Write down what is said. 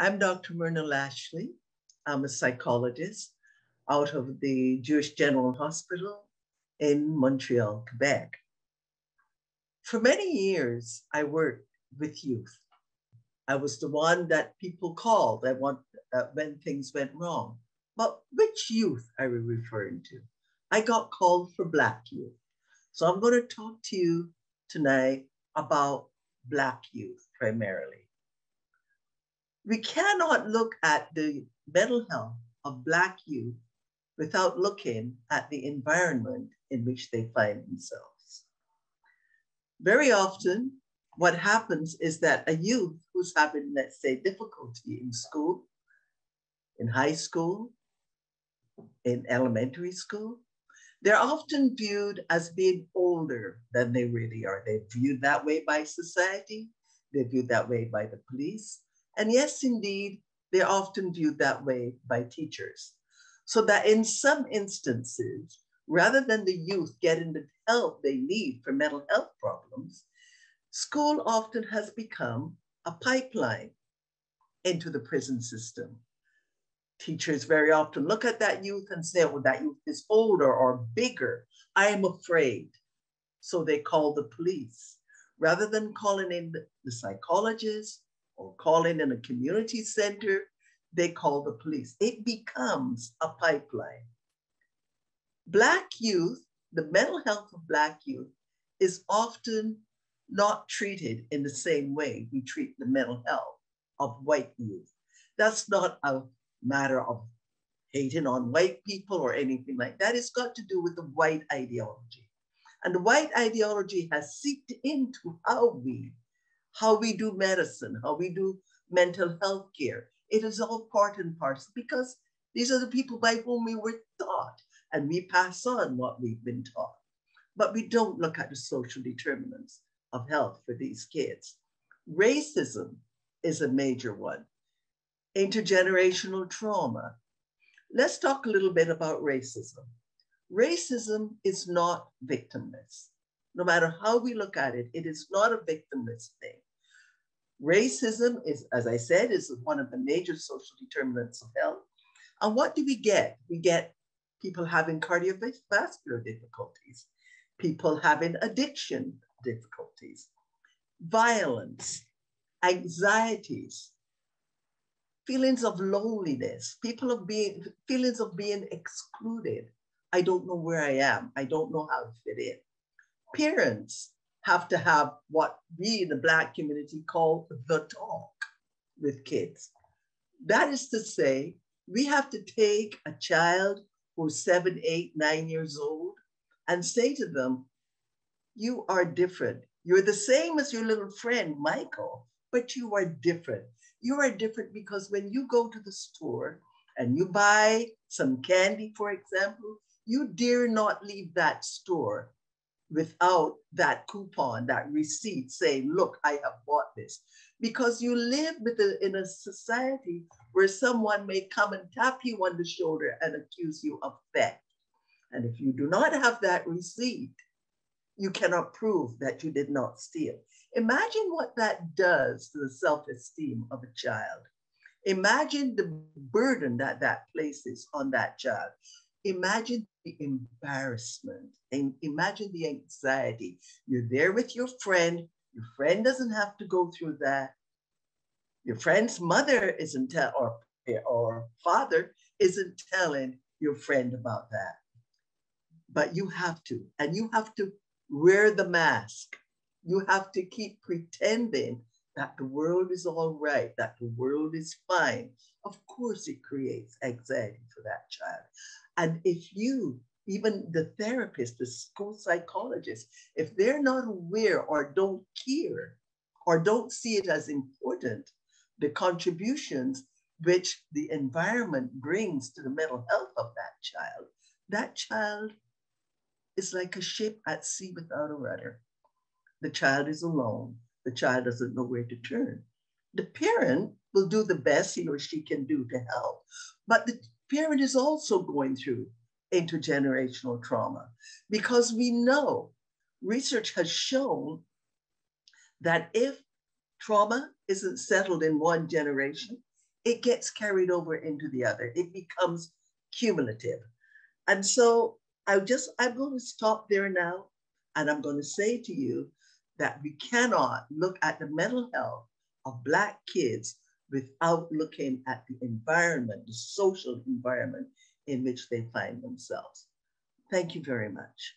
I'm Dr. Myrna Lashley. I'm a psychologist out of the Jewish General Hospital in Montreal, Quebec. For many years, I worked with youth. I was the one that people called when things went wrong. But which youth are we referring to? I got called for Black youth. So I'm going to talk to you tonight about Black youth primarily. We cannot look at the mental health of Black youth without looking at the environment in which they find themselves. Very often, what happens is that a youth who's having, let's say, difficulty in school, in high school, in elementary school, they're often viewed as being older than they really are. They're viewed that way by society. They're viewed that way by the police. And yes, indeed, they're often viewed that way by teachers. So that in some instances, rather than the youth getting the help they need for mental health problems, school often has become a pipeline into the prison system. Teachers very often look at that youth and say, well, that youth is older or bigger. I am afraid. So they call the police. Rather than calling in the psychologist or calling in a community center, they call the police. It becomes a pipeline. Black youth, the mental health of Black youth is often not treated in the same way we treat the mental health of white youth. That's not a matter of hating on white people or anything like that. It's got to do with the white ideology. And the white ideology has seeped into how we do medicine, how we do mental health care. It is all part and parcel because these are the people by whom we were taught, and we pass on what we've been taught. But we don't look at the social determinants of health for these kids. Racism is a major one. Intergenerational trauma. Let's talk a little bit about racism. Racism is not victimless. No matter how we look at it, it is not a victimless thing. Racism is, as I said, is one of the major social determinants of health. And what do we get? We get people having cardiovascular difficulties, people having addiction difficulties, violence, anxieties, feelings of loneliness, feelings of being excluded. I don't know where I am. I don't know how to fit in. Parents have to have what we in the Black community call the talk with kids. That is to say, we have to take a child who's 7, 8, 9 years old and say to them, you are different. You're the same as your little friend, Michael, but you are different. You are different because when you go to the store and you buy some candy, for example, you dare not leave that store without that coupon, that receipt saying, look, I have bought this. Because you live in a society where someone may come and tap you on the shoulder and accuse you of theft. And if you do not have that receipt, you cannot prove that you did not steal. Imagine what that does to the self-esteem of a child. Imagine the burden that that places on that child. Imagine the embarrassment and imagine the anxiety. You're there with your friend doesn't have to go through that. Your friend's mother isn't or father isn't telling your friend about that. But you have to, and you have to wear the mask. You have to keep pretending that the world is all right, that the world is fine. Of course, it creates anxiety for that child. And if you, even the therapist, the school psychologist, if they're not aware or don't care or don't see it as important, the contributions which the environment brings to the mental health of that child is like a ship at sea without a rudder. The child is alone. The child doesn't know where to turn. The parent will do the best he or she can do to help, but the parent is also going through intergenerational trauma because we know research has shown that if trauma isn't settled in one generation, it gets carried over into the other. It becomes cumulative. And so I'm going to stop there now. And I'm going to say to you that we cannot look at the mental health of Black kids without looking at the environment, the social environment in which they find themselves. Thank you very much.